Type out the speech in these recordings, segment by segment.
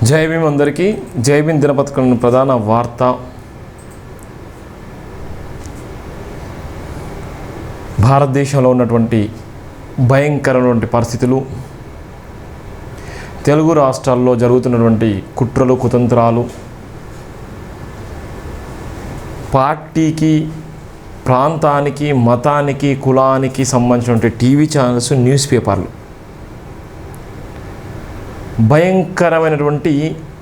జై భీమ్ అందరికీ. జై భీమ్ దినపత్రికలోని ప్రధాన వార్త. భారతదేశంలో ఉన్నటువంటి భయంకరమైనటువంటి పరిస్థితులు, తెలుగు రాష్ట్రాల్లో జరుగుతున్నటువంటి కుట్రలు కుతంత్రాలు, పార్టీకి ప్రాంతానికి మతానికి కులానికి సంబంధించినటువంటి టీవీ ఛానల్స్, న్యూస్ పేపర్లు, భయంకరమైనటువంటి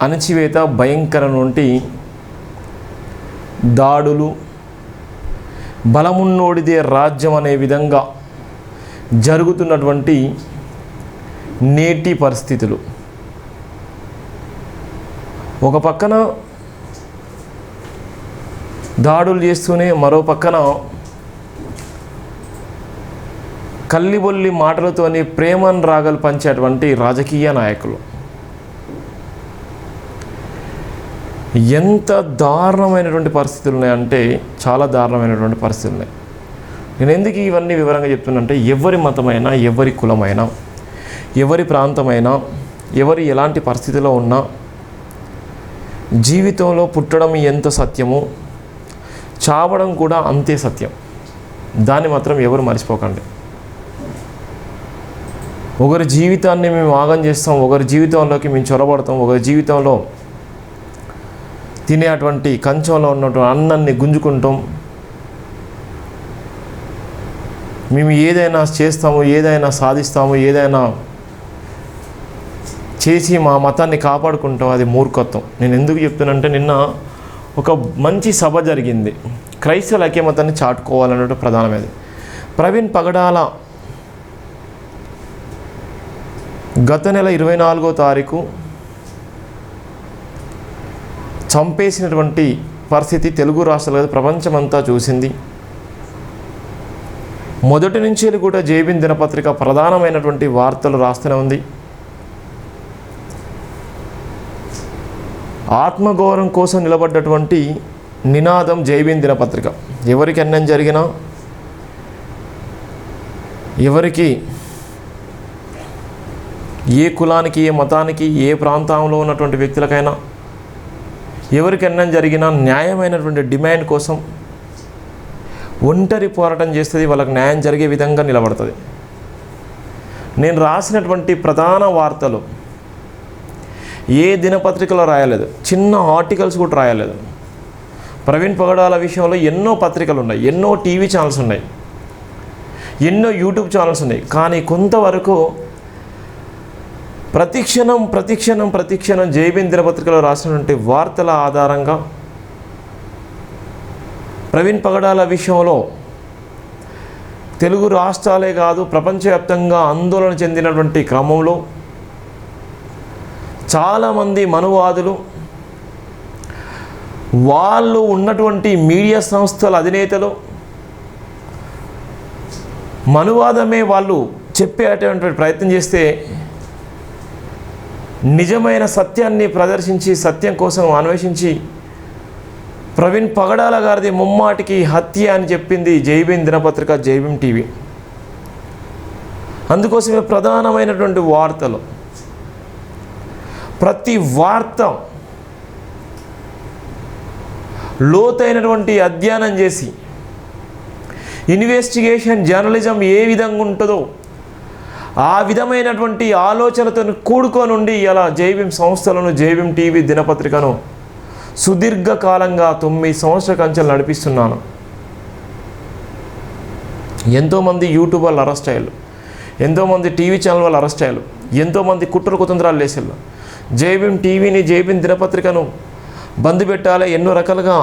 అణచివేత, భయంకరమైనటువంటి దాడులు, బలమున్నోడిదే రాజ్యం అనే విధంగా జరుగుతున్నటువంటి నేటి పరిస్థితులు. ఒక పక్కన దాడులు చేస్తూనే మరో పక్కన కల్లిబొల్లి మాటలతోని ప్రేమను రాగలు పంచేటువంటి రాజకీయ నాయకులు. ఎంత దారుణమైనటువంటి పరిస్థితులు ఉన్నాయంటే చాలా దారుణమైనటువంటి పరిస్థితులు ఉన్నాయి. నేను ఎందుకు ఇవన్నీ వివరంగా చెప్తున్నానంటే, ఎవరి మతమైనా, ఎవరి కులమైనా, ఎవరి ప్రాంతమైనా, ఎవరి ఎలాంటి పరిస్థితిలో ఉన్నా జీవితంలో పుట్టడం ఎంత సత్యమో చావడం కూడా అంతే సత్యం. దాన్ని మాత్రం ఎవరు మర్చిపోకండి. ఒకరి జీవితాన్ని మేము ఆగం చేస్తాం, ఒకరి జీవితంలోకి మేము చొరబడతాం, ఒకరి జీవితంలో తినేటువంటి కంచంలో ఉన్నటువంటి అన్నాన్ని గుంజుకుంటాం. మేము ఏదైనా చేస్తాము, ఏదైనా సాధిస్తాము, ఏదైనా చేసి మా మతాన్ని కాపాడుకుంటాం. అది మూర్ఖత్వం. నేను ఎందుకు చెప్తున్నానంటే, నిన్న ఒక మంచి సభ జరిగింది. క్రైస్తవ ఐక్యమతాన్ని చాటుకోవాలన్నట్టు ప్రధానమైనది. ప్రవీణ్ పగడాల గత నెల 24వ తారీఖు చంపేసినటువంటి పరిస్థితి తెలుగు రాష్ట్రాలు, ప్రపంచమంతా చూసింది. మొదటి నుంచి కూడా జై భీమ్ దినపత్రిక ప్రధానమైనటువంటి వార్తలు రాస్తూనే ఉంది. ఆత్మగౌరవం కోసం నిలబడ్డటువంటి నినాదం జై భీమ్ దినపత్రిక. ఎవరికి అన్యాయం జరిగినా, ఎవరికి ఏ కులానికి, ఏ మతానికి, ఏ ప్రాంతంలో ఉన్నటువంటి వ్యక్తులకైనా ఎవరికి అన్యాయం జరిగినా న్యాయమైనటువంటి డిమాండ్ కోసం ఒంటరి పోరాటం చేస్తుంది. వాళ్ళకి న్యాయం జరిగే విధంగా నిలబడుతుంది. నేను రాసినటువంటి ప్రధాన వార్తలు ఏ దినపత్రికలో రాయలేదు, చిన్న ఆర్టికల్స్ కూడా రాయలేదు. ప్రవీణ్ పగడాల విషయంలో ఎన్నో పత్రికలు ఉన్నాయి, ఎన్నో టీవీ ఛానల్స్ ఉన్నాయి, ఎన్నో యూట్యూబ్ ఛానల్స్ ఉన్నాయి. కానీ కొంతవరకు ప్రతిక్షణం జై భీమ్ దినపత్రికలో రాసినటువంటి వార్తల ఆధారంగా ప్రవీణ్ పగడాల విషయంలో తెలుగు రాష్ట్రాలే కాదు, ప్రపంచవ్యాప్తంగా ఆందోళన చెందినటువంటి క్రమంలో చాలామంది మనువాదులు, వాళ్ళు ఉన్నటువంటి మీడియా సంస్థల అధినేతలు మనువాదమే వాళ్ళు చెప్పేటువంటి ప్రయత్నం చేస్తే, నిజమైన సత్యాన్ని ప్రదర్శించి సత్యం కోసం అన్వేషించి ప్రవీణ్ పగడాల గారిది ముమ్మాటికి హత్య అని చెప్పింది జై భీమ్ దినపత్రిక, జై భీమ్ టీవీ. అందుకోసమే ప్రధానమైనటువంటి వార్తలు, ప్రతి వార్త లోతైనటువంటి అధ్యయనం చేసి ఇన్వెస్టిగేషన్ జర్నలిజం ఏ విధంగా ఉంటుందో ఆ విధమైనటువంటి ఆలోచనతో కూడుకొని ఉండి ఇలా జై భీమ్ సంస్థలను, జై భీమ్ టీవీ దినపత్రికను సుదీర్ఘకాలంగా 9 సంవత్సరాల కంచెలు నడిపిస్తున్నాను. ఎంతోమంది యూట్యూబ్ వాళ్ళు అరెస్ట్ అయ్యారు, ఎంతోమంది టీవీ ఛానల్ వాళ్ళు అరెస్ట్ అయ్యారు, ఎంతోమంది కుట్రలు కుతంత్రాలు వేసారు. జై భీమ్ టీవీని, జై భీమ్ దినపత్రికను బంద్ పెట్టాలి, ఎన్నో రకాలుగా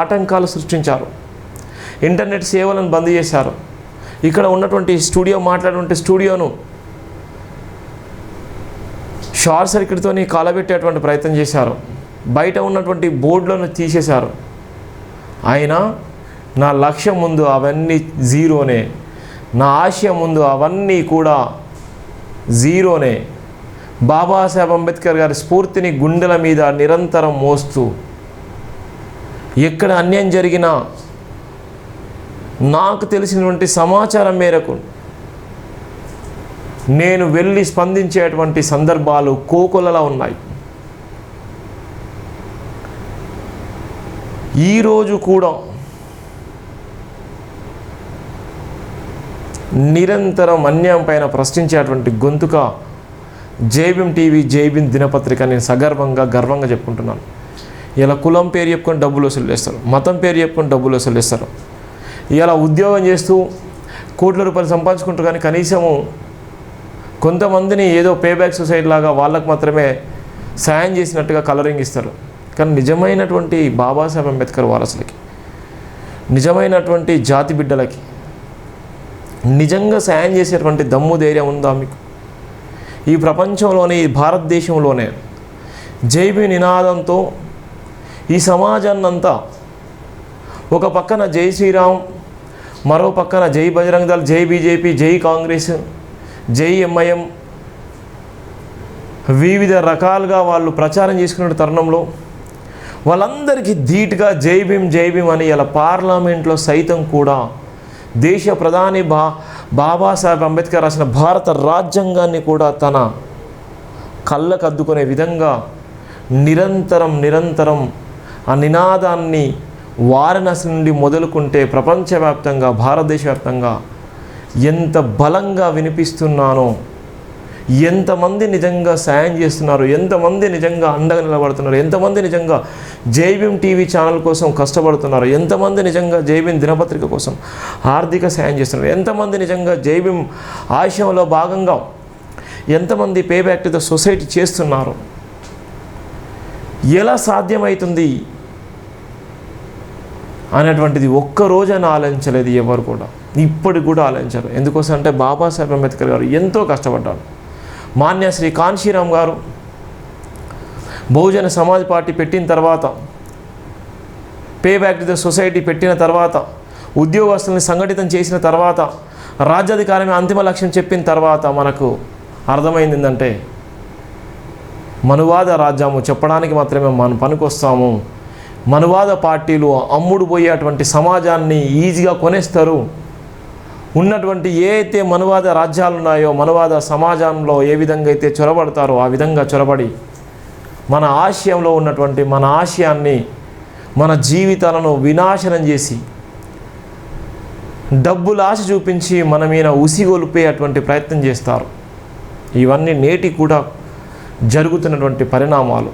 ఆటంకాలు సృష్టించారు. ఇంటర్నెట్ సేవలను బంద్ చేశారు. ఇక్కడ ఉన్నటువంటి స్టూడియో, మాట్లాడేటువంటి స్టూడియోను షార్ట్ సర్క్యూట్తో కాలబెట్టేటువంటి ప్రయత్నం చేశారు. బయట ఉన్నటువంటి బోర్డులను తీసేశారు. అయినా నా లక్ష్యం ముందు అవన్నీ జీరోనే, నా ఆశయం ముందు అవన్నీ కూడా జీరోనే. బాబాసాహెబ్ అంబేద్కర్ గారి స్ఫూర్తిని గుండెల మీద నిరంతరం మోస్తూ, ఎక్కడ అన్యాయం జరిగినా నాకు తెలిసినటువంటి సమాచారం మేరకు నేను వెళ్ళి స్పందించేటువంటి సందర్భాలు కోకొల్లలా ఉన్నాయి. ఈరోజు కూడా నిరంతరం అన్యాయం పైన ప్రశ్నించేటువంటి గొంతుక జైభీం టీవీ, జైభీం దినపత్రిక. నేను గర్వంగా చెప్పుకుంటున్నాను. ఇలా కులం పేరు చెప్పుకొని డబ్బులు వసూలు చేస్తారు, మతం పేరు చెప్పుకొని డబ్బులు వసూలు చేస్తారు. ఇలా ఉద్యోగం చేస్తూ కోట్ల రూపాయలు సంపాదించుకుంటారు, కానీ కనీసము కొంతమందిని ఏదో పేబ్యాక్ సొసైటీ లాగా వాళ్ళకు మాత్రమే సాయం చేసినట్టుగా కలరింగ్ ఇస్తారు. కానీ నిజమైనటువంటి బాబాసాహెబ్ అంబేద్కర్ వారసులకి, నిజమైనటువంటి జాతి బిడ్డలకి నిజంగా సాయం చేసేటువంటి దమ్ము ధైర్యం ఉందా మీకు? ఈ ప్రపంచంలోనే, ఈ భారతదేశంలోనే జైభీం నినాదంతో ఈ సమాజాన్నంతా ఒక పక్కన జై శ్రీరామ్, మరో పక్కన జై బజరంగ్ దళ్, జై బీజేపీ, జై కాంగ్రెస్, జై ఎంఐఎం వివిధ రకాలుగా వాళ్ళు ప్రచారం చేసుకునే తరుణంలో వాళ్ళందరికీ ధీటుగా జై భీమ్ అని ఇలా పార్లమెంట్లో సైతం కూడా దేశ ప్రధాని బాబాసాహెబ్ అంబేద్కర్ రాసిన భారత రాజ్యాంగాన్ని కూడా తన కళ్ళకు అద్దుకునే విధంగా నిరంతరం ఆ నినాదాన్ని వారణాసి నుండి మొదలుకుంటే ప్రపంచవ్యాప్తంగా, భారతదేశ వ్యాప్తంగా ఎంత బలంగా వినిపిస్తున్నానో, ఎంతమంది నిజంగా సాయం చేస్తున్నారు, ఎంతమంది నిజంగా అండగా నిలబడుతున్నారు, ఎంతమంది నిజంగా జైభీం టీవీ ఛానల్ కోసం కష్టపడుతున్నారు, ఎంతమంది నిజంగా జైభీం దినపత్రిక కోసం ఆర్థిక సాయం చేస్తున్నారు, ఎంతమంది నిజంగా జైభీం ఆశయంలో భాగంగా ఎంతమంది pay back to the society చేస్తున్నారు. ఎలా సాధ్యమవుతుంది అనేటువంటిది ఒక్కరోజైనా ఆలోచించలేదు ఎవరు కూడా, ఇప్పటికి కూడా ఆలోచించారు. ఎందుకోసం అంటే బాబాసాహెబ్ అంబేద్కర్ గారు ఎంతో కష్టపడ్డారు. మాన్య శ్రీ కాన్షీరామ్ గారు బహుజన సమాజ్ పార్టీ పెట్టిన తర్వాత, pay back to the society పెట్టిన తర్వాత, ఉద్యోగస్తుల్ని సంఘటితం చేసిన తర్వాత, రాజ్యాధికారమే అంతిమ లక్ష్యం చెప్పిన తర్వాత మనకు అర్థమైంది ఏంటంటే మనువాద రాజ్యము చెప్పడానికి మాత్రమే మనం పనికొస్తాము, మనువాద పార్టీలు అమ్ముడు పోయేటువంటి సమాజాన్ని ఈజీగా కొనేస్తారు, ఉన్నటువంటి ఏ అయితే మనువాద రాజ్యాలు ఉన్నాయో మనువాద సమాజంలో ఏ విధంగా అయితే చొరబడతారో ఆ విధంగా చొరబడి మన ఆశయంలో ఉన్నటువంటి మన ఆశయాన్ని, మన జీవితాలను వినాశనం చేసి డబ్బుల ఆశ చూపించి మన మీద ఉసిగొలిపేటువంటి ప్రయత్నం చేస్తారు. ఇవన్నీ నేటి కూడా జరుగుతున్నటువంటి పరిణామాలు.